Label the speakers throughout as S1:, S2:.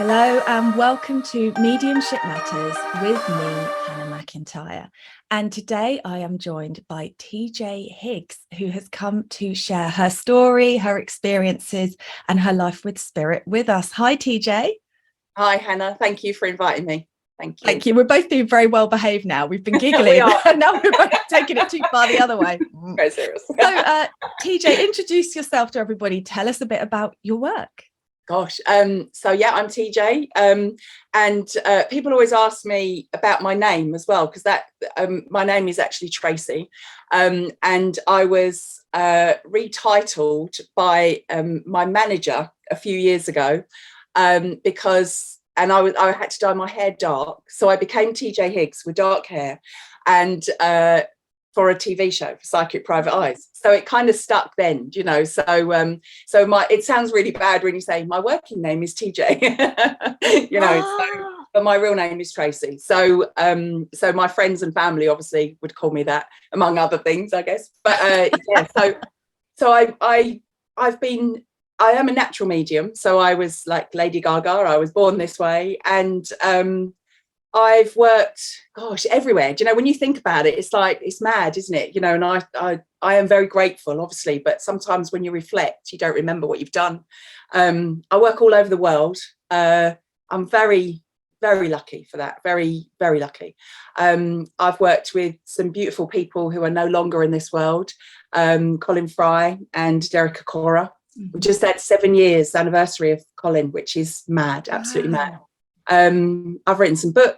S1: Hello and welcome to Mediumship Matters with me, Hannah Macintyre. And today I am joined by TJ Higgs, who has come to share her story, her experiences and her life with spirit with us. Hi, TJ.
S2: Hi, Hannah. Thank you for inviting me. Thank you.
S1: Thank you. We're both being very well behaved now. We've been giggling and now we're both taking it too far the other way.
S2: Very serious.
S1: So, TJ, introduce yourself to everybody. Tell us a bit about your work.
S2: Gosh. So yeah, I'm TJ. And people always ask me about my name as well, because my name is actually Tracy. And I was retitled by my manager a few years ago because I had to dye my hair dark. So I became TJ Higgs with dark hair and for a TV show for Psychic Private Eyes. So it kind of stuck then, you know. So it sounds really bad when you say my working name is TJ, you know, but my real name is Tracy. So my friends and family obviously would call me that, among other things, I guess. But yeah, so I am a natural medium. So I was like Lady Gaga. I was born this way, and I've worked, gosh, everywhere. Do you know, when you think about it, it's like, it's mad, isn't it? You know, and I am very grateful, obviously, but sometimes when you reflect, you don't remember what you've done. I work all over the world. I'm very, very lucky for that. Very, very lucky. I've worked with some beautiful people who are no longer in this world. Colin Fry and Acorah. We just had 7 years anniversary of Colin, which is mad, absolutely mad. I've written some books.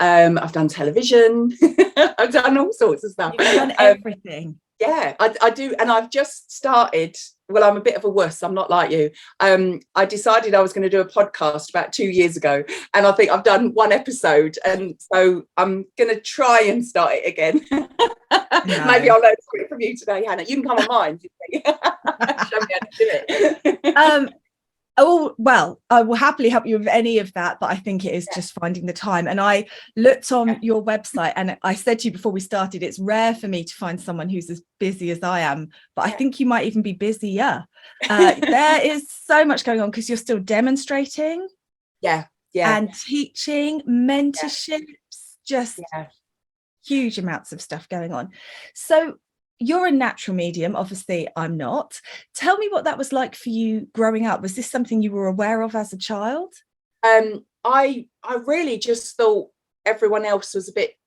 S2: I've done television. I've done all sorts of stuff.
S1: You've done everything.
S2: Yeah, I do. And I've just started. Well, I'm a bit of a wuss. I'm not like you. I decided I was going to do a podcast about 2 years ago. And I think I've done one episode. And so I'm going to try and start it again. No. Maybe I'll learn something from you today, Hannah. You can come on mine. Show me how to do it.
S1: Oh, well, I will happily help you with any of that, but I think it is just finding the time. And I looked on your website and I said to you before we started, it's rare for me to find someone who's as busy as I am, but I think you might even be busier. There is so much going on because you're still demonstrating.
S2: Yeah.
S1: And teaching, mentorships, just huge amounts of stuff going on. So you're a natural medium. Obviously, I'm not. Tell me what that was like for you growing up. Was this something you were aware of as a child?
S2: I really just thought everyone else was a bit,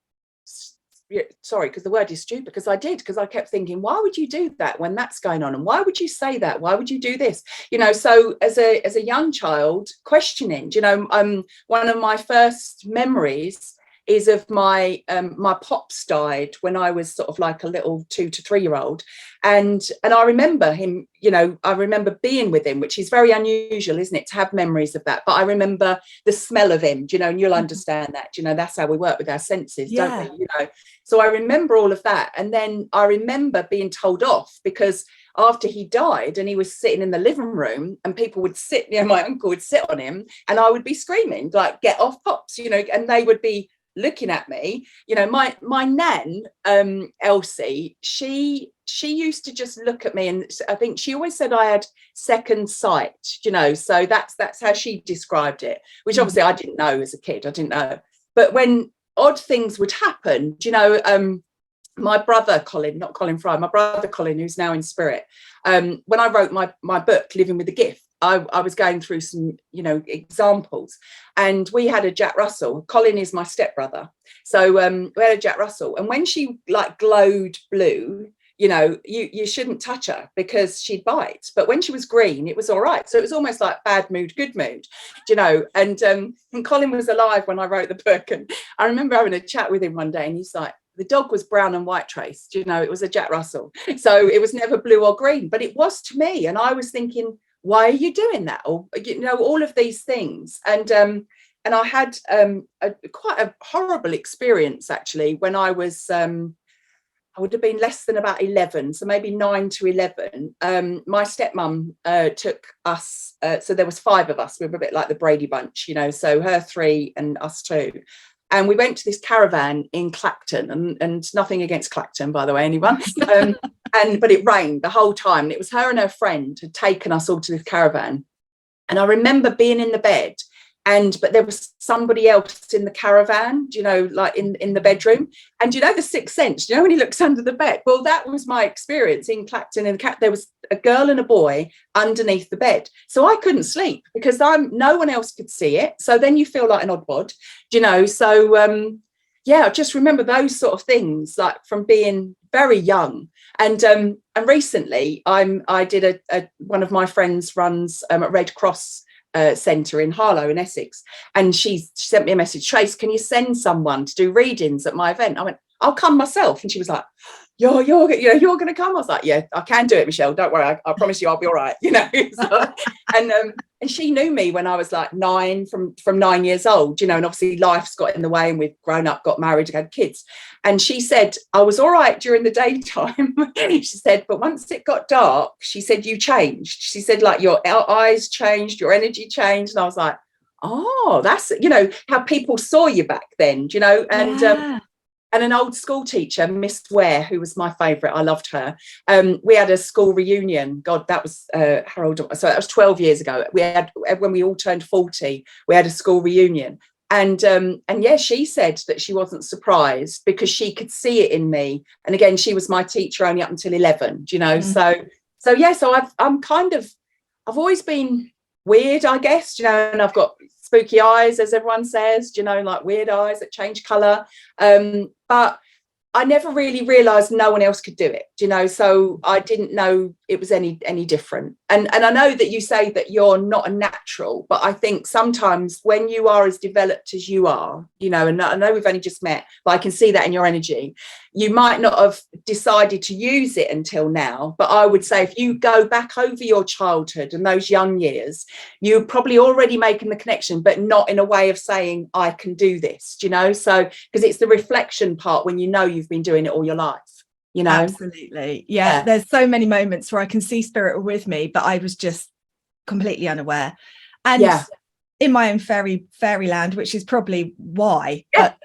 S2: sorry, because the word is stupid, because I kept thinking, why would you do that when that's going on? And why would you say that? Why would you do this? You know, so as a young child, questioning, you know, one of my first memories is of my pops died when I was sort of like a little 2 to 3 year old, and I remember him, you know, I remember being with him, which is very unusual, isn't it, to have memories of that. But I remember the smell of him, you know, and you'll understand that, you know, that's how we work with our senses, don't we, you know. So I remember all of that, and then I remember being told off because after he died and he was sitting in the living room and people would sit, you know, my uncle would sit on him and I would be screaming like, get off, Pops, you know, and they would be looking at me. You know, my nan, Elsie, she used to just look at me, and I think she always said I had second sight, you know, so that's how she described it, which obviously I didn't know as a kid. I didn't know. But when odd things would happen, you know, my brother Colin, not Colin Fry, my brother Colin, who's now in spirit, when I wrote my book Living with a Gift, I was going through some, you know, examples, and we had a Jack Russell. Colin is my stepbrother, so we had a Jack Russell, and when she like glowed blue, you know, you shouldn't touch her because she'd bite, but when she was green it was all right. So it was almost like bad mood, good mood, you know. And Colin was alive when I wrote the book, and I remember having a chat with him one day, and he's like, the dog was brown and white traced, you know, it was a Jack Russell, so it was never blue or green, but it was to me. And I was thinking, why are you doing that? Or, you know, all of these things. And I had quite a horrible experience actually when I was I would have been less than about 11, so maybe 9 to 11. My stepmom took us, so there was 5 of us. We were a bit like the Brady Bunch, you know, so her 3 and us 2. And we went to this caravan in Clacton, and nothing against Clacton, by the way, anyone. But it rained the whole time. And it was her and her friend had taken us all to this caravan. And I remember being in the bed but there was somebody else in the caravan, you know, like in the bedroom. And you know, the sixth sense, you know, when he looks under the bed. Well, that was my experience in Clacton and there was a girl and a boy underneath the bed. So I couldn't sleep because no one else could see it. So then you feel like an oddbod, you know. So yeah, just remember those sort of things, like from being very young. And recently I did one of my friends runs a Red Cross centre in Harlow in Essex, and she sent me a message, Trace, can you send someone to do readings at my event? I went, I'll come myself. And she was like, you're going to come? I was like, yeah, I can do it, Michelle, don't worry, I promise you I'll be all right, you know. So, and she knew me when I was like 9, from 9 years old, you know, and obviously life's got in the way and we've grown up, got married, had kids. And she said, I was all right during the daytime. She said, but once it got dark, she said, you changed. She said, like, your eyes changed, your energy changed. And I was like, oh, that's, you know, how people saw you back then, you know. And and an old school teacher, Miss Ware, who was my favourite, I loved her. We had a school reunion. God, that was Harold. So that was 12 years ago. We had, when we all turned 40, we had a school reunion. And yeah, she said that she wasn't surprised because she could see it in me. And again, she was my teacher only up until 11, you know. So yeah, so I've always been weird, I guess, you know, and I've got spooky eyes, as everyone says, you know, like weird eyes that change colour. But I never really realised no one else could do it, you know, so I didn't know it was any different. And I know that you say that you're not a natural, but I think sometimes when you are as developed as you are, you know, and I know we've only just met, but I can see that in your energy, you might not have decided to use it until now. But I would say if you go back over your childhood and those young years, you're probably already making the connection, but not in a way of saying, I can do this, you know, so because it's the reflection part when you know you've been doing it all your life. You know?
S1: Absolutely. Yeah. There's so many moments where I can see spirit with me, but I was just completely unaware. And in my own fairyland, which is probably why. But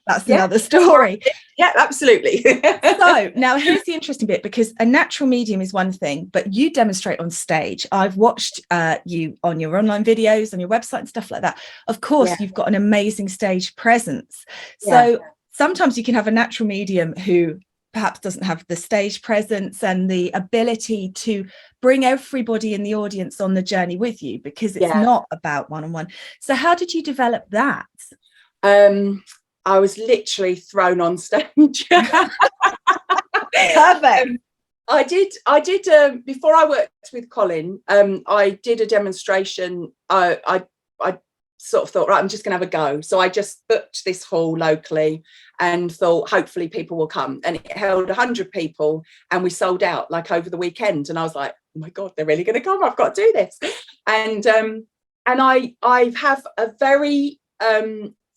S1: that's another story.
S2: Yeah, absolutely.
S1: So now here's the interesting bit, because a natural medium is one thing, but you demonstrate on stage. I've watched you on your online videos, on your website and stuff like that. Of course, you've got an amazing stage presence. So sometimes you can have a natural medium who perhaps doesn't have the stage presence and the ability to bring everybody in the audience on the journey with you, because it's not about one-on-one. So how did you develop that?
S2: I was literally thrown on stage.
S1: Perfect.
S2: I did before I worked with Colin, I did a demonstration. I sort of thought, right, I'm just gonna have a go. So I just booked this hall locally and thought hopefully people will come, and it held 100 people and we sold out like over the weekend. And I was like, oh my God, they're really gonna come, I've got to do this. And I have a very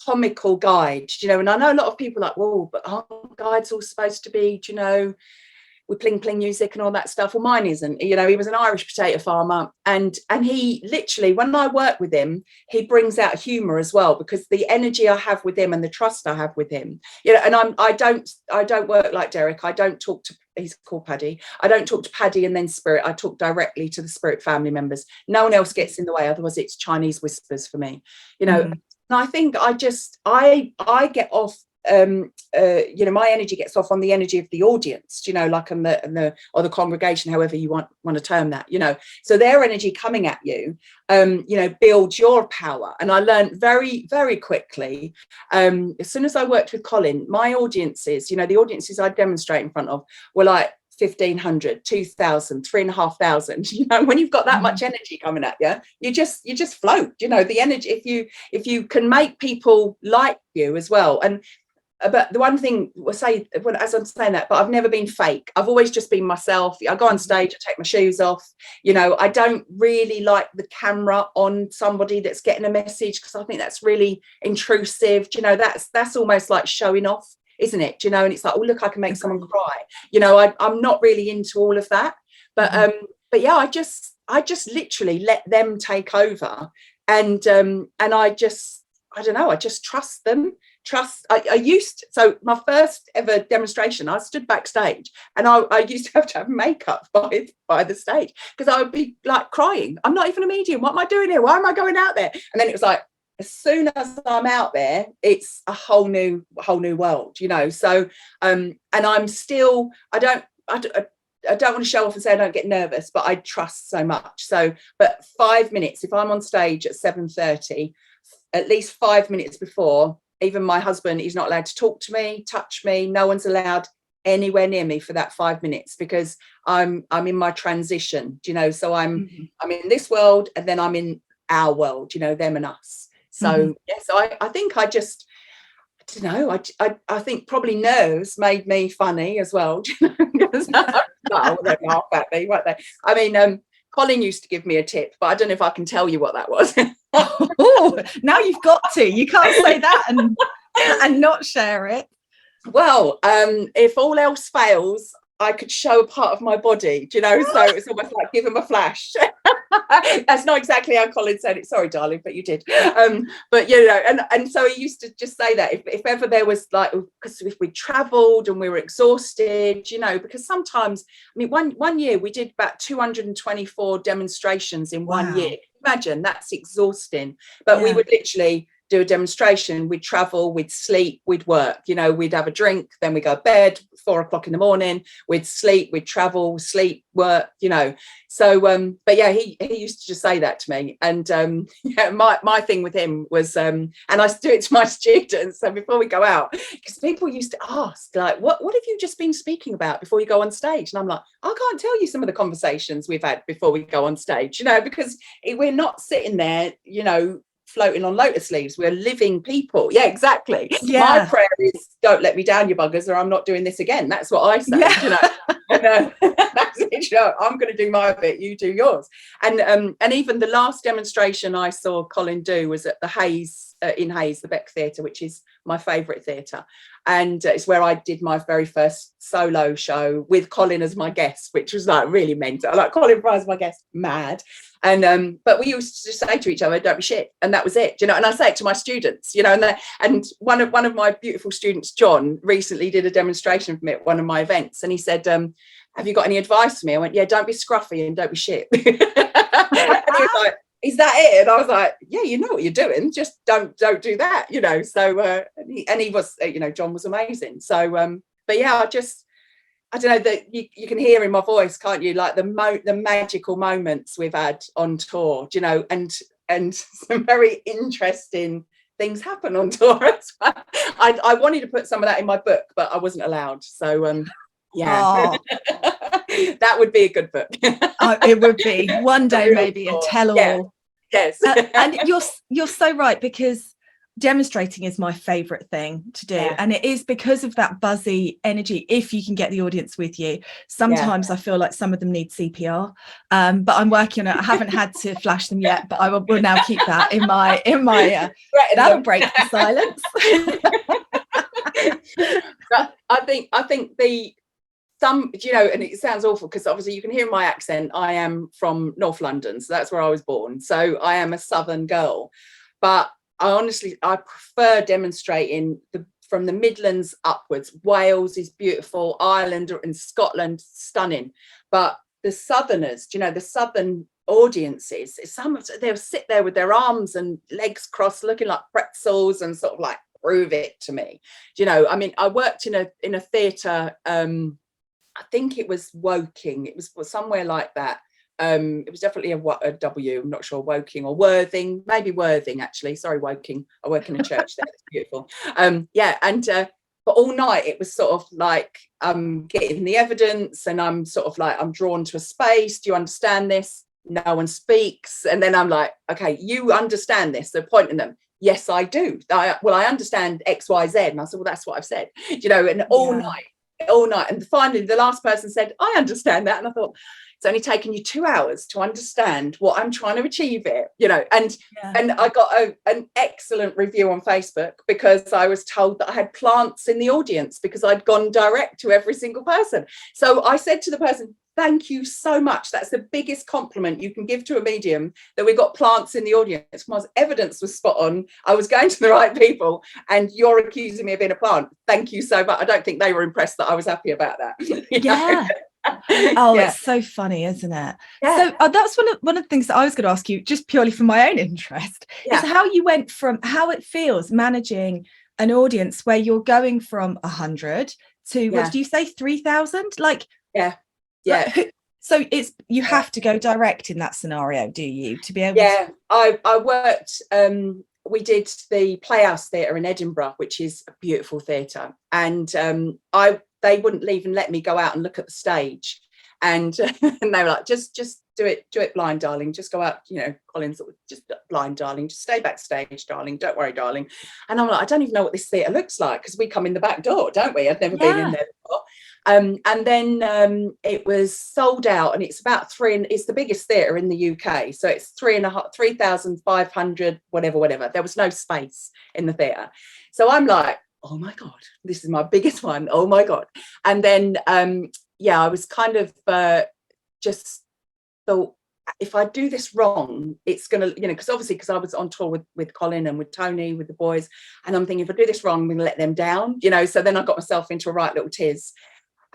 S2: comical guide, you know, and I know a lot of people are like, whoa, but aren't guides all supposed to be, you know, with pling pling music and all that stuff? Well, mine isn't. You know, he was an Irish potato farmer, and he literally, when I work with him, he brings out humour as well, because the energy I have with him and the trust I have with him, you know. And I don't work like Derek. I don't talk to, he's called Paddy, I don't talk to Paddy and then spirit. I talk directly to the spirit family members. No one else gets in the way, otherwise it's Chinese whispers for me, you know. And I think I get off, you know, my energy gets off on the energy of the audience, you know, like on the or the congregation, however you want to term that, you know. So their energy coming at you, you know, builds your power. And I learned very, very quickly, as soon as I worked with Colin, my audiences, you know, the audiences I demonstrate in front of were like 1,500, 2,000, 3,500. You know, when you've got that much energy coming at you, you just float, you know, the energy. If you can make people like you as well. And but the one thing we'll say, as I'm saying that, but I've never been fake. I've always just been myself. I go on stage, I take my shoes off. You know, I don't really like the camera on somebody that's getting a message, because I think that's really intrusive. You know, that's almost like showing off, isn't it? You know, and it's like, oh, look, I can make someone cry. You know, I'm not really into all of that. But yeah, I just literally let them take over, and I don't know, I just trust them. I used, so my first ever demonstration, I stood backstage and I used to have makeup by the stage, because I would be like crying. I'm not even a medium. What am I doing here? Why am I going out there? And then it was like, as soon as I'm out there, it's a whole new world, you know. So and I'm still, I don't want to show off and say I don't get nervous, but I trust so much. So, but 5 minutes, if I'm on stage at 7:30, at least 5 minutes before, even my husband, he's not allowed to talk to me, touch me. No one's allowed anywhere near me for that 5 minutes, because I'm in my transition, you know. So I'm in this world, and then I'm in our world, you know, them and us. So yes, I think I don't know, I think probably nerves made me funny as well. No, they'd laugh at me, won't they? I mean, Colin used to give me a tip, but I don't know if I can tell you what that was.
S1: Oh, now you've got to. You can't say that and not share it.
S2: Well, if all else fails, I could show a part of my body, do you know? So it's almost like give them a flash. That's not exactly how Colin said it. Sorry, darling, but you did. But you know, and so he used to just say that if ever there was like, because if we travelled and we were exhausted, you know, because sometimes, I mean, one year we did about 224 demonstrations in 1 year. Imagine, that's exhausting. But we would literally do a demonstration, we'd travel, we'd sleep, we'd work, you know, we'd have a drink, then we go to bed, 4 o'clock in the morning, we'd sleep, we'd travel, sleep, work, you know. So but yeah, he used to just say that to me. And yeah, my thing with him was and I do it to my students, so before we go out, because people used to ask, like, what have you just been speaking about before you go on stage? And I'm like, I can't tell you some of the conversations we've had before we go on stage, you know, because we're not sitting there, you know, floating on lotus leaves. We're living people. Yeah, exactly. My prayer is, don't let me down, you buggers, or I'm not doing this again. That's what I say. You know, and, that's it, you know, I'm going to do my bit, you do yours. And even the last demonstration I saw Colin do was at the Hayes, in Hayes, the Beck Theatre, which is my favourite theatre. And it's where I did my very first solo show with Colin as my guest, which was like really mental. Like, Colin Fry as my guest, mad. And but we used to just say to each other, don't be shit, and that was it, you know. And I say it to my students, you know. And one of my beautiful students, John, recently did a demonstration for me at one of my events, and he said, have you got any advice for me? I went, yeah, don't be scruffy and don't be shit. And he was like, is that it? And I was like, yeah, you know what you're doing, just don't do that, you know. So and he was, you know, John was amazing. So but yeah, I don't know, that you can hear in my voice, can't you? Like the magical moments we've had on tour, you know, and some very interesting things happen on tour as well. I wanted to put some of that in my book, but I wasn't allowed. So yeah, that would be a good book.
S1: It would be one day, maybe a tell-all.
S2: Yes.
S1: And you're so right, because demonstrating is my favorite thing to do, and it is because of that buzzy energy. If you can get the audience with you, sometimes I feel like some of them need CPR, but I'm working on it. I haven't had to flash them yet, but I will now keep that in my that'll break the silence.
S2: But I think you know, and it sounds awful because obviously you can hear in my accent, I am from North London, so that's where I was born, so I am a southern girl. But I prefer demonstrating from the Midlands upwards. Wales is beautiful, Ireland and Scotland, stunning. But the Southerners, you know, the Southern audiences, they'll sit there with their arms and legs crossed, looking like pretzels, and sort of like, prove it to me. You know, I mean, I worked in a theatre. I think it was Woking. It was somewhere like that. It was definitely a W, I'm not sure, Woking or Worthing, maybe Worthing actually, sorry, Woking. I work in a church there, it's beautiful. Yeah, and but all night it was sort of like getting the evidence, and I'm sort of like, I'm drawn to a space, do you understand this? No one speaks, and then I'm like, okay, you understand this? So pointing them, yes I do. I understand X, Y, Z. And I said, well, that's what I've said, you know. And all night, and finally the last person said, I understand that. And I thought, it's only taken you 2 hours to understand what I'm trying to achieve here, you know. And I got an excellent review on Facebook because I was told that I had plants in the audience because I'd gone direct to every single person. So I said to the person, thank you so much. That's the biggest compliment you can give to a medium, that we got plants in the audience. My evidence was spot on. I was going to the right people, and you're accusing me of being a plant. Thank you so much. I don't think they were impressed that I was happy about that.
S1: Yeah. Oh,
S2: Yeah.
S1: it's so funny, isn't it?
S2: Yeah.
S1: So that's one of the things that I was going to ask you, just purely for my own interest, is how you went from how it feels managing an audience where you're going from 100 to what did you say, 3,000? Like,
S2: yeah.
S1: So it's you have to go direct in that scenario, do you, to be able
S2: to? I worked. We did the Playhouse Theatre in Edinburgh, which is a beautiful theatre, and they wouldn't even let me go out and look at the stage, and and they were like, just do it blind, darling. Just go out, Colin sort of, just blind, darling. Just stay backstage, darling. Don't worry, darling. And I'm like, I don't even know what this theatre looks like, because we come in the back door, don't we? I've never been in there before. And then it was sold out, and it's about it's the biggest theatre in the UK. So it's 3,500, whatever. There was no space in the theatre. So I'm like, oh my God, this is my biggest one. Oh my God. And then, I was kind of just thought, if I do this wrong, it's going to, because I was on tour with Colin and with Tony, with the boys. And I'm thinking, if I do this wrong, I'm going to let them down, So then I got myself into a right little tiz.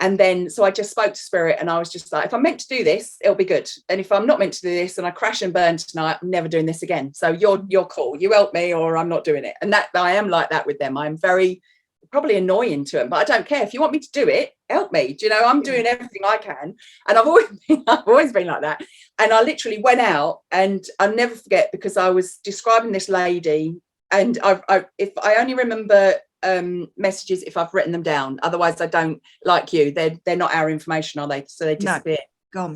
S2: And then, so I just spoke to Spirit, and I was just like, if I'm meant to do this, it'll be good. And if I'm not meant to do this and I crash and burn tonight, I'm never doing this again. So you're cool. You help me, or I'm not doing it. And that I am like that with them. I'm very probably annoying to them, but I don't care. If you want me to do it, help me. I'm doing everything I can. And I've always been like that. And I literally went out, and I'll never forget, because I was describing this lady, and if I only remember messages if I've written them down. Otherwise, I don't, like you. They're not our information, are they? So they disappear.
S1: No,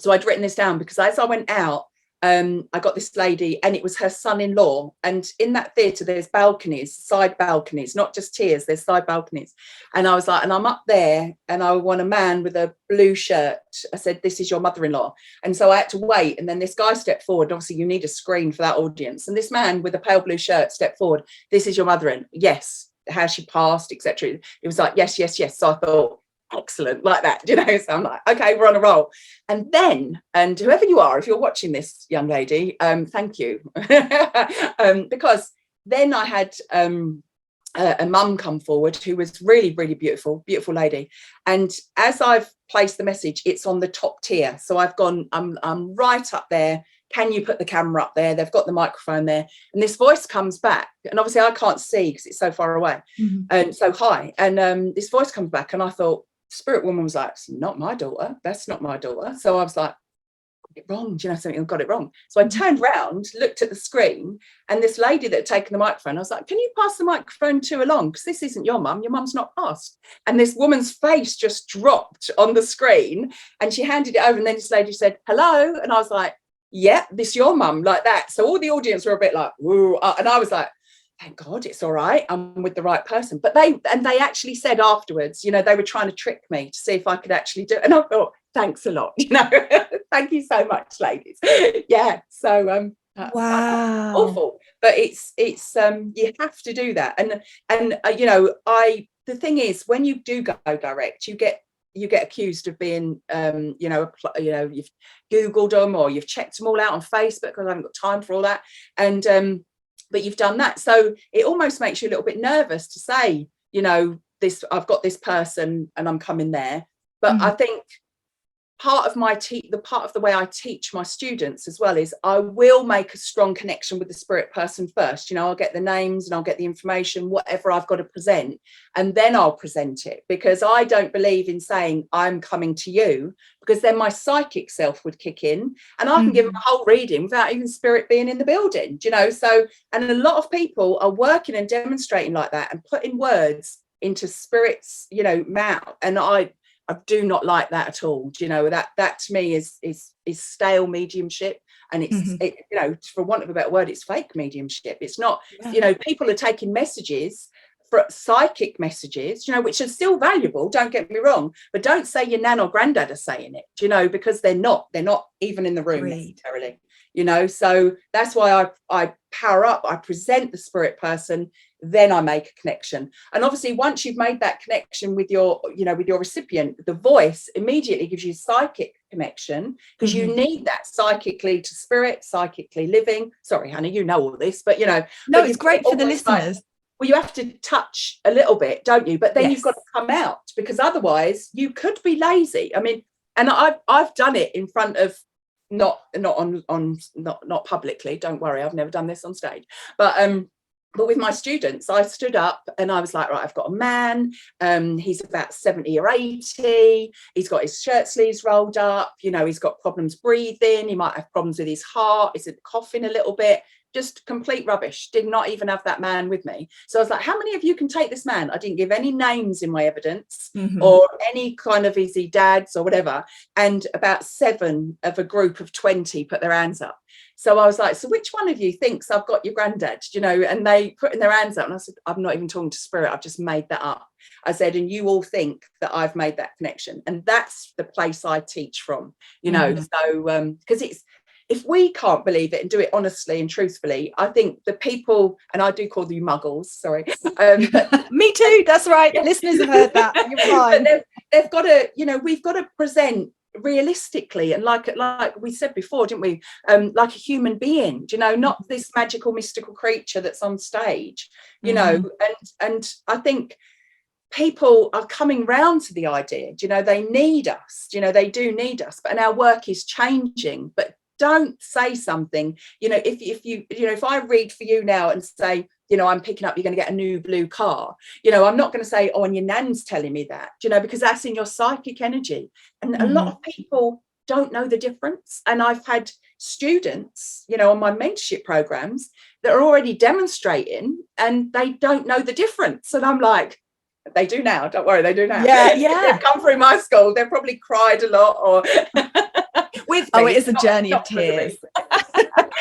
S2: so I'd written this down, because as I went out, I got this lady, and it was her son-in-law. And in that theatre, there's balconies, side balconies, not just tiers, there's side balconies. And I was like, and I'm up there, and I want a man with a blue shirt. I said, this is your mother-in-law. And so I had to wait. And then this guy stepped forward. Obviously, you need a screen for that audience. And this man with a pale blue shirt stepped forward. This is your mother-in-law. Yes. How she passed, etc. It was like, yes. So I thought, excellent, like that, so I'm like, okay, we're on a roll. And then, and whoever you are, if you're watching this, young lady, thank you. Because then I had a mum come forward who was really, really beautiful lady. And as I've placed the message, it's on the top tier. So I've gone, I'm right up there. Can you put the camera up there? They've got the microphone there. And this voice comes back. And obviously I can't see because it's so far away and so high. And this voice comes back, and I thought, Spirit woman was like, it's not my daughter. That's not my daughter. So I was like, got it wrong. Do you know something? I got it wrong. So I turned round, looked at the screen, and this lady that had taken the microphone, I was like, can you pass the microphone to along? Because this isn't your mum. Your mum's not passed. And this woman's face just dropped on the screen, and she handed it over. And then this lady said, hello. And I was like, yeah, this your mum, like that. So all the audience were a bit like, woo. And I was like, thank God, it's all right. I'm with the right person. But they actually said afterwards, they were trying to trick me to see if I could actually do it. And I thought, thanks a lot. Thank you so much, ladies. Yeah. So
S1: wow,
S2: awful. But it's you have to do that. And the thing is, when you do go direct, you get accused of being, you've Googled them, or you've checked them all out on Facebook, because I haven't got time for all that. And but you've done that. So it almost makes you a little bit nervous to say, this, I've got this person and I'm coming there. But I think part of the way I teach my students as well is I will make a strong connection with the spirit person first. I'll get the names and I'll get the information, whatever I've got to present, and then I'll present it, because I don't believe in saying I'm coming to you, because then my psychic self would kick in, and I can give them a whole reading without even spirit being in the building, so, and a lot of people are working and demonstrating like that and putting words into spirits, mouth, and I do not like that at all. That to me is stale mediumship, and it's for want of a better word, it's fake mediumship. It's not, people are taking messages, for psychic messages, which are still valuable, don't get me wrong, but don't say your nan or granddad are saying it, because they're not even in the room necessarily, so that's why I power up, I present the spirit person, then I make a connection. And obviously once you've made that connection with your recipient, the voice immediately gives you psychic connection, because you need that psychically to spirit, psychically living. Sorry, Hannah, you know all this, but
S1: no, it's great for the listeners.
S2: well, you have to touch a little bit, don't you? But then
S1: Yes.
S2: you've got to come out, because otherwise you could be lazy. I mean, and I've done it in front of, not publicly, don't worry, I've never done this on stage, but with my students, I stood up and I was like, right, I've got a man, he's about 70 or 80, he's got his shirt sleeves rolled up, you know, he's got problems breathing, he might have problems with his heart, he's coughing a little bit, just complete rubbish. Did not even have that man with me. So I was like, how many of you can take this man? I didn't give any names in my evidence, or any kind of easy dads or whatever. And about 7 of a group of 20 put their hands up. So I was like, so which one of you thinks I've got your granddad? You know, and they put in their hands up, and I said, I'm not even talking to spirit, I've just made that up. I said, and you all think that I've made that connection. And that's the place I teach from, you know. So because if we can't believe it and do it honestly and truthfully, I think the people, and I do call them muggles, sorry.
S1: Me too, that's right. Yeah. Listeners have heard that. You're fine.
S2: They've got to, you know, we've got to present realistically, and like we said before, didn't we, like a human being, you know, not this magical mystical creature that's on stage, you know. And I think people are coming round to the idea, you know, they need us, you know, they do need us, and our work is changing. But don't say something, you know, if you know, if I read for you now and say, you know, I'm picking up, you're going to get a new blue car, you know, I'm not going to say, oh, and your nan's telling me that, you know, because that's in your psychic energy. And a lot of people don't know the difference. And I've had students, you know, on my mentorship programs that are already demonstrating, and they don't know the difference. And I'm like, they do now, don't worry, they do now.
S1: Yeah.
S2: They've come through my school, they've probably cried a lot, or with me.
S1: Oh, it is a journey of tears.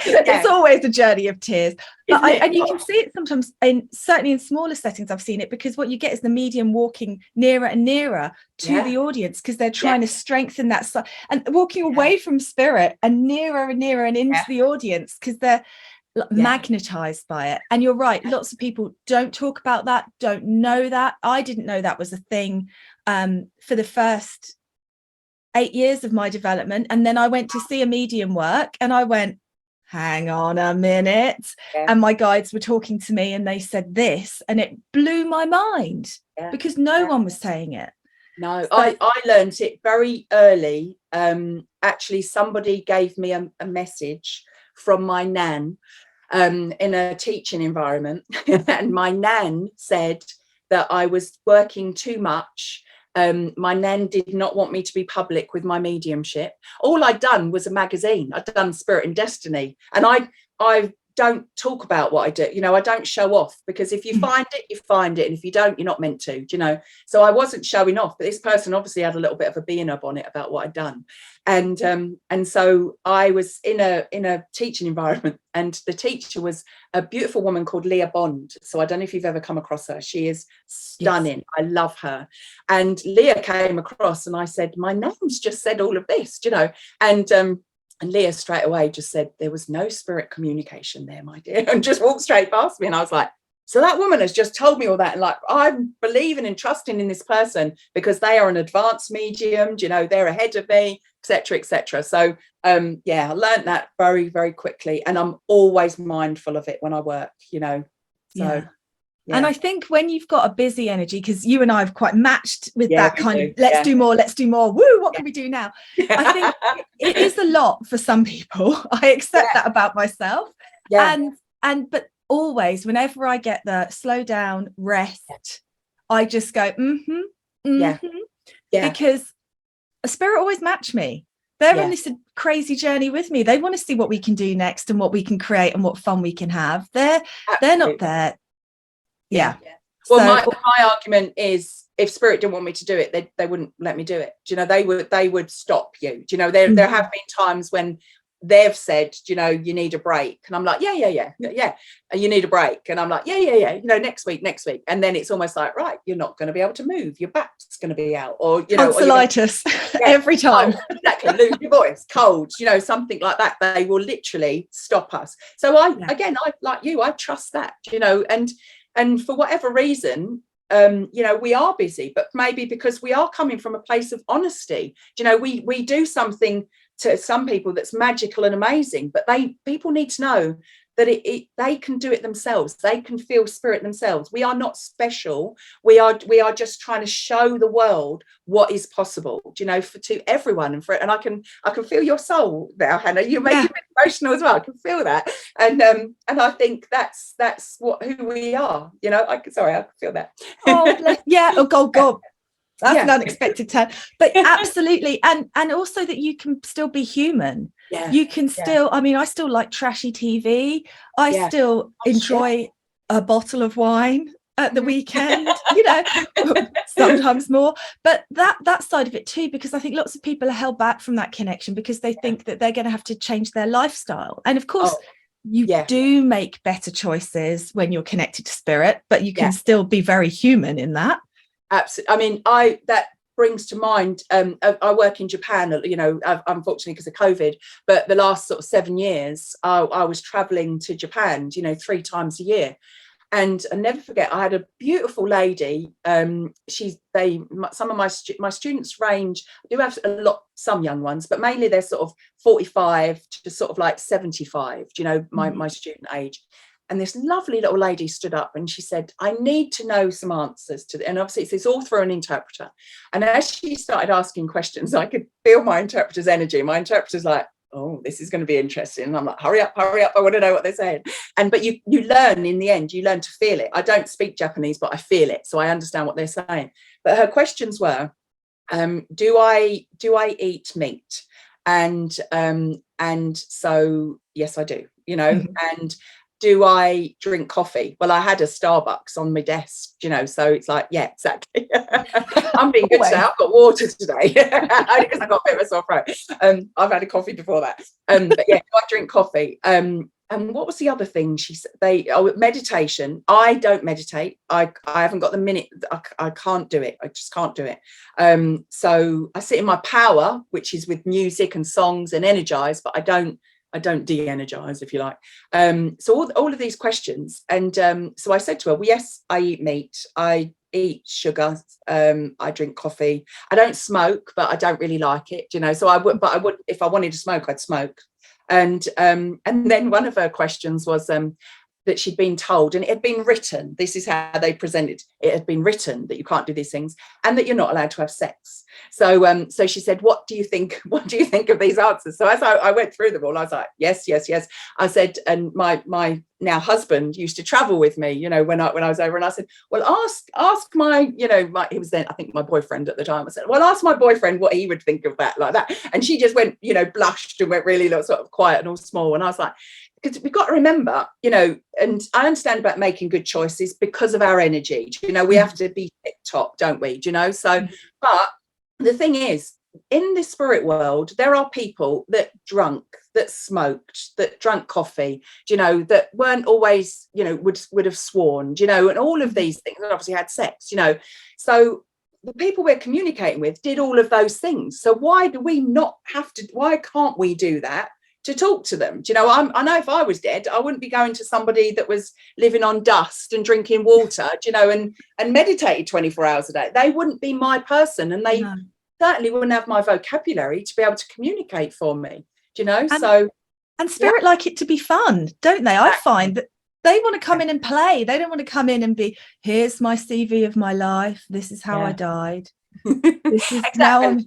S2: Yeah.
S1: It's always a journey of tears. But and you can see it sometimes, certainly in smaller settings, I've seen it, because what you get is the medium walking nearer and nearer to the audience, because they're trying to strengthen that and walking away from spirit and nearer and into the audience, because they're magnetized by it. And you're right, lots of people don't talk about that, don't know that. I didn't know that was a thing for the first 8 years of my development. And then I went to see a medium work, and I went, hang on a minute. And my guides were talking to me, and they said this, and it blew my mind, because no one was saying it.
S2: No, so I learned it very early. Actually, somebody gave me a message from my nan in a teaching environment. And my nan said that I was working too much. My nan did not want me to be public with my mediumship. All I'd done was a magazine. I'd done Spirit and Destiny, and I don't talk about what I do, you know. I don't show off, because if you find it, you find it, and if you don't, you're not meant to, you know. So I wasn't showing off, but this person obviously had a little bit of a being up on it about what I'd done. And so I was in a teaching environment, and the teacher was a beautiful woman called Leah Bond. So I don't know if you've ever come across her. She is stunning. Yes. I love her. And Leah came across, and I said, my nan's just said all of this, you know. And Leah straight away just said, there was no spirit communication there, my dear, and just walked straight past me. And I was like, so that woman has just told me all that. And like, I'm believing and trusting in this person because they are an advanced medium, you know, they're ahead of me, etc., etc. So yeah, I learned that very, very quickly. And I'm always mindful of it when I work, you know. So yeah.
S1: And I think when you've got a busy energy, because you and I have quite matched with that kind of let's do more, woo, what can we do now? I think it is a lot for some people. I accept that about myself. But always, whenever I get the slow down, rest, I just go because a spirit always match me. They're on this crazy journey with me. They want to see what we can do next and what we can create and what fun we can have. They're not there. Yeah.
S2: Well, so, my argument is, if spirit didn't want me to do it, they wouldn't let me do it. Do you know, they would stop you. Do you know, there have been times when they've said, you know, you need a break, and I'm like, yeah, and you need a break, and I'm like, yeah, you know, next week, and then it's almost like, right, you're not going to be able to move, your back's going to be out, or you know,
S1: tonsillitis every time.
S2: Exactly, lose your voice, colds, you know, something like that. They will literally stop us. So I like you, I trust that, you know, and for whatever reason, you know, we are busy, but maybe because we are coming from a place of honesty. You know, we do something to some people that's magical and amazing, but people need to know that they can do it themselves. They can feel spirit themselves. We are not special. We are just trying to show the world what is possible, you know, to everyone. And I can feel your soul now, Hannah. You're making me emotional as well. I can feel that. And I think that's who we are, you know. I can feel that.
S1: Oh God. That's an unexpected turn, but absolutely. And also that you can still be human. You can still, I mean, I still like trashy TV. I still enjoy a bottle of wine at the weekend, you know, sometimes more. But that side of it too, because I think lots of people are held back from that connection because they think that they're going to have to change their lifestyle. And of course, you do make better choices when you're connected to spirit, but you can still be very human in that.
S2: Absolutely. I mean, that brings to mind, I work in Japan, you know, unfortunately because of COVID, but the last sort of 7 years, I was traveling to Japan, you know, 3 times a year. And I never forget, I had a beautiful lady. Some of my students range, I do have some young ones, but mainly they're sort of 45 to sort of like 75, you know, my student age. And this lovely little lady stood up and she said, I need to know some answers to this. And obviously it's all through an interpreter. And as she started asking questions, I could feel my interpreter's energy. My interpreter's like, oh, this is going to be interesting. And I'm like, hurry up. I want to know what they're saying. But you learn in the end, you learn to feel it. I don't speak Japanese, but I feel it. So I understand what they're saying. But her questions were, do I eat meat? And so, yes, I do, you know, and do I drink coffee? Well, I had a Starbucks on my desk, you know, so it's like, yeah, exactly. I'm being good today. I've got water today only because I got a bit of a sore throat. I've had a coffee before that. But yeah, I drink coffee. And what was the other thing she said? Meditation. I don't meditate. I haven't got the minute. I can't do it. I just can't do it. So I sit in my power, which is with music and songs and energize, but I don't de-energize, if you like. So all of these questions. And so I said to her, well, yes, I eat meat. I eat sugar. I drink coffee. I don't smoke, but I don't really like it, you know. So I would, if I wanted to smoke, I'd smoke. And then one of her questions was that she'd been told, and it had been written, this is how they presented, it had been written that you can't do these things and that you're not allowed to have sex. So so she said, what do you think of these answers? So as I went through them all, I was like, yes. I said, and my now husband used to travel with me, you know, when I was over, and I said, well, ask my, you know, he was then I think my boyfriend at the time. I said, well, ask my boyfriend what he would think of that, like that. And she just went, you know, blushed and went really sort of quiet and all small. And I was like, because we've got to remember, you know, and I understand about making good choices because of our energy, you know, we have to be tip top, don't we, you know? So but the thing is, in the spirit world, there are people that drunk, that smoked, that drank coffee, you know, that weren't always, you know, would have sworn, you know, and all of these things, and obviously had sex, you know. So the people we're communicating with did all of those things. So why do we not have to, why can't we do that to talk to them? Do you know, I know if I was dead, I wouldn't be going to somebody that was living on dust and drinking water, do you know, and meditated 24 hours a day. They wouldn't be my person, and they certainly wouldn't have my vocabulary to be able to communicate for me, do you know?
S1: And spirit like it to be fun, don't they? I find that they want to come in and play. They don't want to come in and be, here's my CV of my life, this is how I died, this is now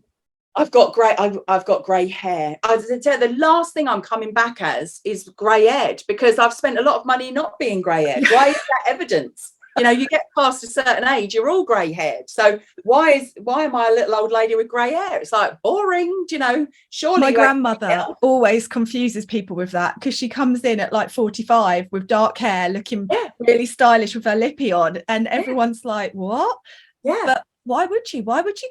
S2: I've got grey hair. I said, the last thing I'm coming back as is grey haired, because I've spent a lot of money not being grey haired. Why is that evidence? You know, you get past a certain age, you're all grey haired. So why am I a little old lady with grey hair? It's like boring, you know. Surely
S1: my grandmother always confuses people with that, because she comes in at like 45 with dark hair, looking really stylish with her lippy on, and everyone's like, what? But why would you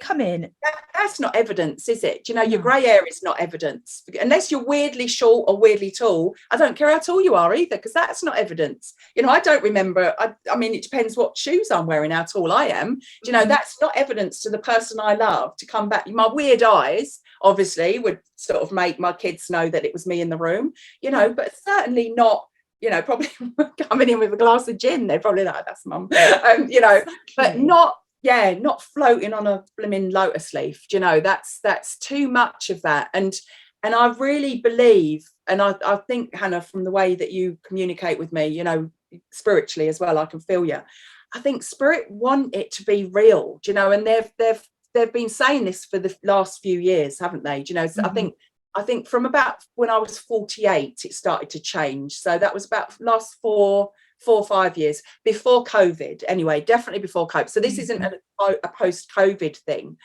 S1: come in?
S2: That's not evidence, is it? You know, your grey hair is not evidence. Unless you're weirdly short or weirdly tall. I don't care how tall you are either, because that's not evidence. You know, I don't remember. I mean, it depends what shoes I'm wearing, how tall I am. You know, that's not evidence to the person I love to come back. My weird eyes, obviously, would sort of make my kids know that it was me in the room, you know, but certainly not, you know, probably coming in with a glass of gin. They're probably like, that's mum, you know, but not floating on a blooming lotus leaf. Do you know, that's too much of that. And And I really believe, and I think, Hannah, from the way that you communicate with me, you know, spiritually as well, I can feel you. I think spirit want it to be real, you know, and they've been saying this for the last few years, haven't they? Do you know, so I think from about when I was 48, it started to change. So that was about last four or 5 years before COVID. Anyway, definitely before COVID. So this isn't a post-COVID thing.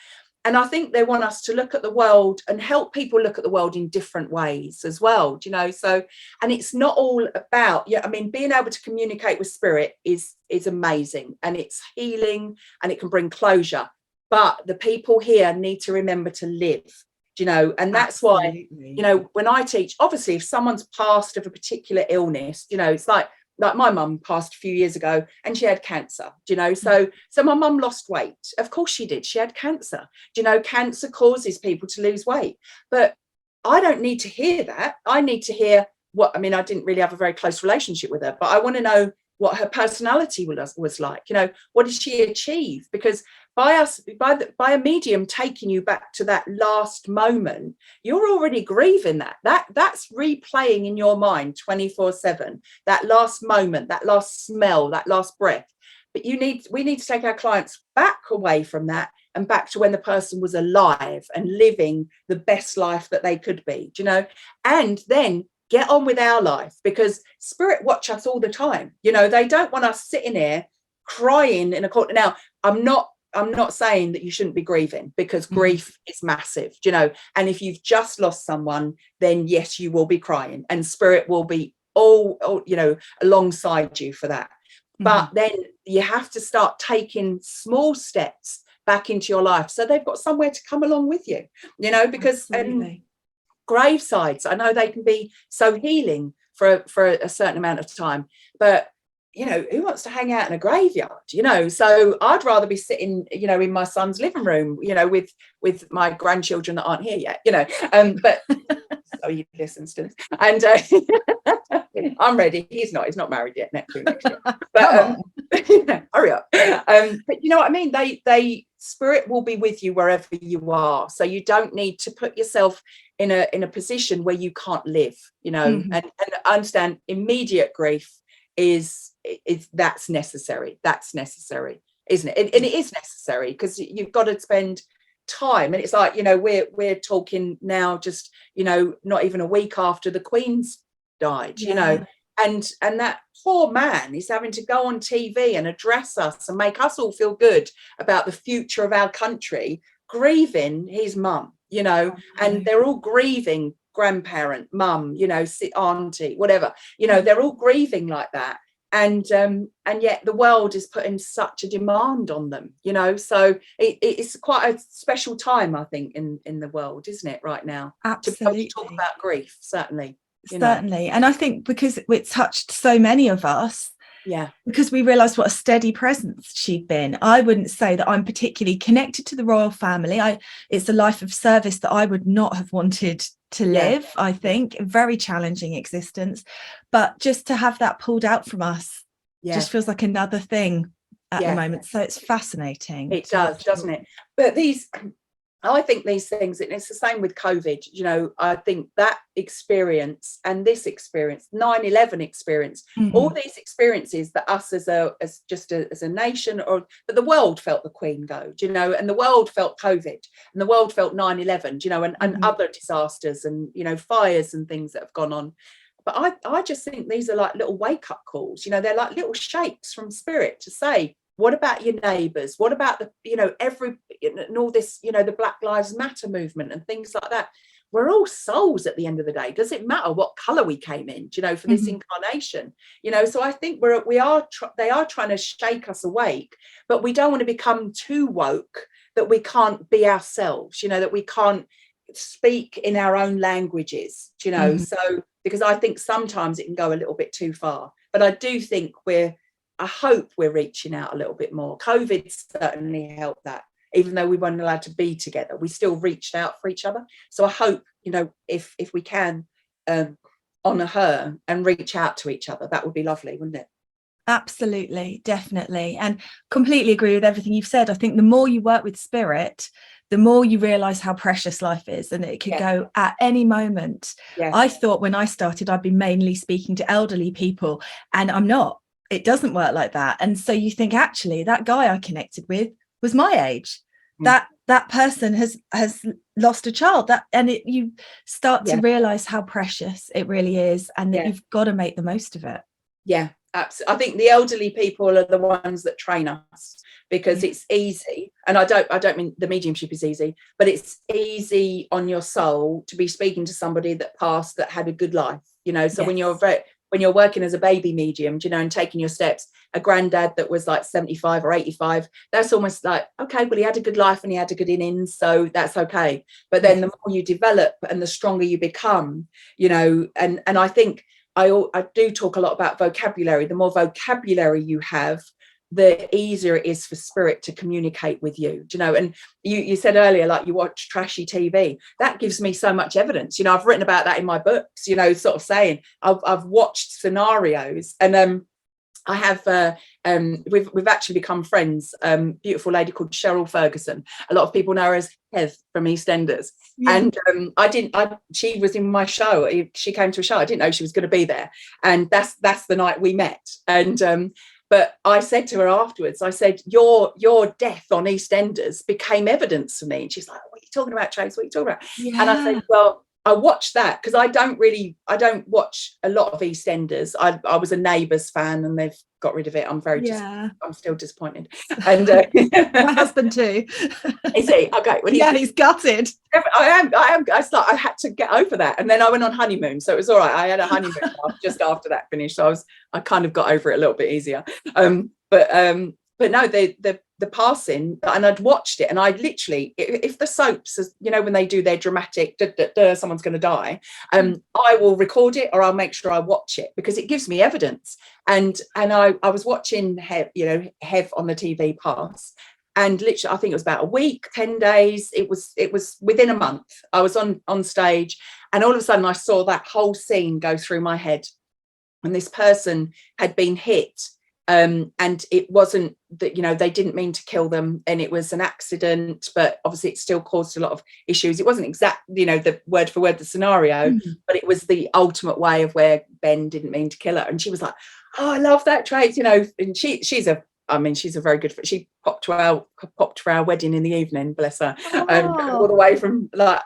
S2: And I think they want us to look at the world and help people look at the world in different ways as well, you know. So, and it's not all about, I mean, being able to communicate with spirit is amazing, and it's healing, and it can bring closure. But the people here need to remember to live, you know, and that's why, you know, when I teach, obviously, if someone's passed of a particular illness, you know, it's like my mum passed a few years ago and she had cancer, you know, so my mum lost weight. Of course she did. She had cancer. You know, cancer causes people to lose weight. But I don't need to hear that. I need to hear I mean, I didn't really have a very close relationship with her, but I want to know what her personality was like. You know, what did she achieve? Because by a medium taking you back to that last moment, you're already grieving that's replaying in your mind 24/7, that last moment, that last smell, that last breath. But we need to take our clients back away from that and back to when the person was alive and living the best life that they could be, you know, and then get on with our life, because spirit watch us all the time. You know, they don't want us sitting here crying in a corner. Now, I'm not saying that you shouldn't be grieving, because grief is massive, you know, and if you've just lost someone, then yes, you will be crying, and spirit will be all you know, alongside you for that. But then you have to start taking small steps back into your life, so they've got somewhere to come along with you, you know, because gravesides, I know they can be so healing for a certain amount of time, but you know, who wants to hang out in a graveyard, you know? So I'd rather be sitting, you know, in my son's living room, you know, with my grandchildren that aren't here yet, you know, but so he listens to this, and I'm ready. He's not married yet. Next year. But hurry up. But you know what I mean? They spirit will be with you wherever you are, so you don't need to put yourself in a position where you can't live, you know. And I understand immediate grief is that's necessary, isn't it? And it is necessary, because you've got to spend time, and it's like, you know, we're talking now, just, you know, not even a week after the Queen's died, you know, and that poor man is having to go on TV and address us and make us all feel good about the future of our country, grieving his mum, you know, and they're all grieving grandparent, mum, you know, auntie, whatever, you know, they're all grieving like that. And yet the world is putting such a demand on them, you know, so it's quite a special time, I think, in the world, isn't it, right now?
S1: Absolutely.
S2: To talk about grief, certainly.
S1: Certainly. And I think because it touched so many of us, because we realized what a steady presence she'd been. I wouldn't say that I'm particularly connected to the royal family. It's a life of service that I would not have wanted to live. I think a very challenging existence, but just to have that pulled out from us just feels like another thing at the moment. So it's fascinating.
S2: It does, doesn't it? But I think these things, and it's the same with COVID, you know, I think that experience and this experience, 9/11 experience, all these experiences that us as a nation, but the world felt the Queen go, you know, and the world felt COVID, and the world felt 9/11, you know, and other disasters, and, you know, fires and things that have gone on. But I just think these are like little wake-up calls, you know, they're like little shakes from spirit to say, what about your neighbours? What about the, you know, and all this, you know, the Black Lives Matter movement and things like that? We're all souls at the end of the day. Does it matter what colour we came in, you know, for this incarnation? You know, so I think they are trying to shake us awake, but we don't want to become too woke that we can't be ourselves, you know, that we can't speak in our own languages, you know. So because I think sometimes it can go a little bit too far, but I do think I hope we're reaching out a little bit more. COVID certainly helped that. Even though we weren't allowed to be together, we still reached out for each other. So I hope, you know, if we can honour her and reach out to each other, that would be lovely, wouldn't it?
S1: Absolutely, definitely. And completely agree with everything you've said. I think the more you work with spirit, the more you realize how precious life is, and it could go at any moment. I thought when I started I'd be mainly speaking to elderly people, and I'm not. It doesn't work like that. And so you think, actually, that guy I connected with was my age. That person has lost a child, you start to realize how precious it really is, and that you've got to make the most of it.
S2: Yeah, absolutely. I think the elderly people are the ones that train us, because it's easy, and I don't mean the mediumship is easy, but it's easy on your soul to be speaking to somebody that passed, that had a good life, you know. So when you're working as a baby medium, you know, and taking your steps, a granddad that was like 75 or 85, that's almost like, okay, well, he had a good life and he had a good innings, so that's okay. But then the more you develop and the stronger you become, you know, and I think I do talk a lot about vocabulary. The more vocabulary you have, the easier it is for spirit to communicate with you, you know. And you said earlier, like, you watch trashy TV. That gives me so much evidence, you know. I've written about that in my books, you know, sort of saying I've watched scenarios, and I have we've actually become friends. Beautiful lady called Cheryl Ferguson. A lot of people know her as Hev from EastEnders. And she was in my show. She came to a show. I didn't know she was going to be there, and that's the night we met. And but I said to her afterwards, I said, your death on EastEnders became evidence for me. And she's like, what are you talking about, Trace? What are you talking about? And I said, well, I watched that because I don't watch a lot of EastEnders. I was a Neighbours fan, and they've got rid of it. I'm I'm still disappointed. And
S1: my husband too.
S2: Is he? Okay. Well,
S1: he's gutted.
S2: I am. I had to get over that, and then I went on honeymoon, so it was all right. I had a honeymoon just after that finished, so I kind of got over it a little bit easier. But no, the passing, and I'd watched it, and I literally, if the soaps, you know, when they do their dramatic, someone's going to die, I will record it, or I'll make sure I watch it, because it gives me evidence. And I was watching Hev on the TV pass, and literally, I think it was about a week, 10 days. It was within a month. I was on stage, and all of a sudden I saw that whole scene go through my head, and this person had been hit. And it wasn't that, you know, they didn't mean to kill them, and it was an accident, but obviously it still caused a lot of issues. It wasn't exact, you know, the word for word the scenario, but it was the ultimate way of where Ben didn't mean to kill her. And she was like, oh, I love that trait, you know. And she's a very good friend. She popped for our wedding in the evening, bless her, all the way from like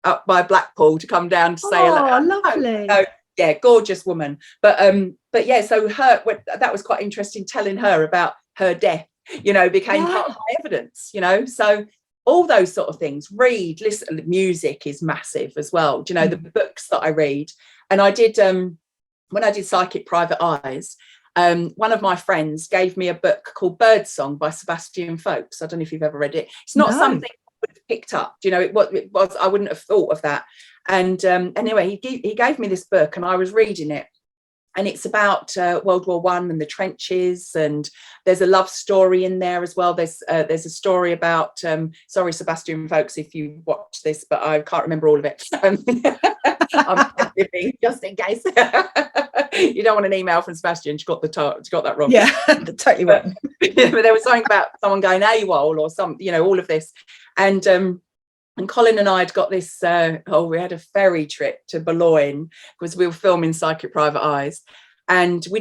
S2: up by Blackpool to come down to say hello.
S1: Oh, lovely.
S2: Yeah, gorgeous woman. But yeah, so that was quite interesting, telling her about her death, you know, became part of my evidence, you know. So all those sort of things, read, listen. Music is massive as well, you know. The books that I read, and I did when I did Psychic Private Eyes, one of my friends gave me a book called Birdsong by Sebastian Folkes. I don't know if you've ever read it. It's not something I would have picked up, you know. It was I wouldn't have thought of that. And anyway, he gave me this book, and I was reading it, and it's about World War I and the trenches, and there's a love story in there as well. There's a story about sorry, Sebastian Folkes, if you watch this, but I can't remember all of it. I'm just in case. You don't want an email from Sebastian. She got that wrong.
S1: Yeah, totally right.
S2: But there was something about someone going AWOL or some, you know, all of this, and Colin and I had got this, we had a ferry trip to Boulogne because we were filming Psychic Private Eyes. And you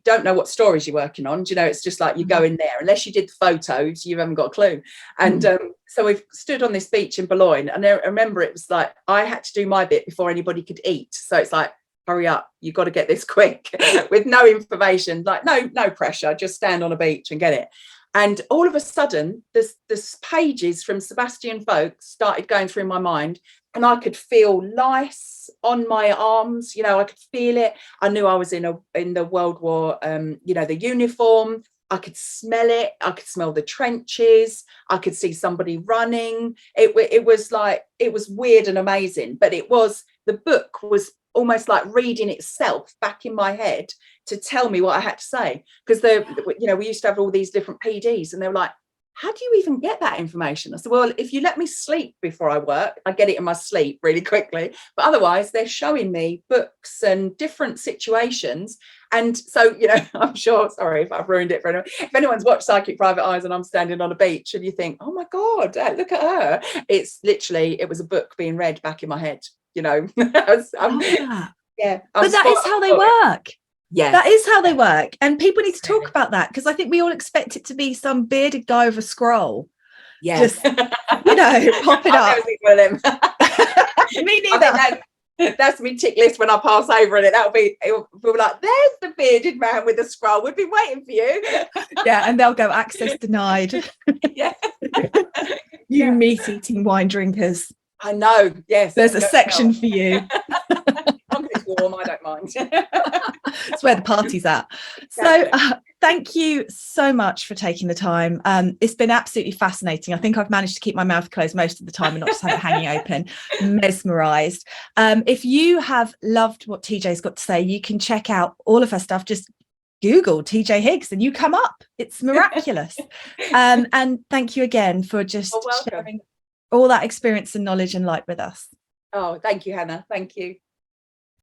S2: don't know what stories you're working on. You know, it's just like you go in there. Unless you did the photos, you haven't got a clue. And so we've stood on this beach in Boulogne. And I remember it was like, I had to do my bit before anybody could eat. So it's like, hurry up, you've got to get this quick with no information, like no pressure, just stand on a beach and get it. And all of a sudden, this pages from Sebastian Folkes started going through my mind, and I could feel lice on my arms. You know, I could feel it. I knew I was in the World War, you know, the uniform. I could smell it. I could smell the trenches. I could see somebody running. It was weird and amazing. But the book was almost like reading itself back in my head to tell me what I had to say, because we used to have all these different PDs, and they were like, how do you even get that information? I said, well, if you let me sleep before I work, I get it in my sleep really quickly. But otherwise, they're showing me books and different situations. And so, you know, I'm sure, sorry if I've ruined it for anyone. If anyone's watched Psychic Private Eyes and I'm standing on a beach and you think, oh my God, look at her. It's literally, it was a book being read back in my head, you know. Yeah.
S1: But that is how they work.
S2: Yeah,
S1: that is how they work, and people need to talk about that, because I think we all expect it to be some bearded guy with a scroll, just, you know, pop it up.
S2: One of them.
S1: Me neither.
S2: That's me tick list when I pass over in it. It'll be like, there's the bearded man with a scroll, we've been waiting for you.
S1: Yeah, and they'll go, access denied.
S2: Yeah.
S1: You meat-eating wine drinkers.
S2: I know, yes.
S1: There's a section for you.
S2: It's warm, I don't mind.
S1: It's where the party's at. So thank you so much for taking the time. It's been absolutely fascinating. I think I've managed to keep my mouth closed most of the time and not just have it hanging open. Mesmerized. If you have loved what TJ's got to say, you can check out all of her stuff. Just Google TJ Higgs and you come up. It's miraculous. And thank you again for just sharing all that experience and knowledge and light with us.
S2: Oh, thank you, Hannah. Thank you.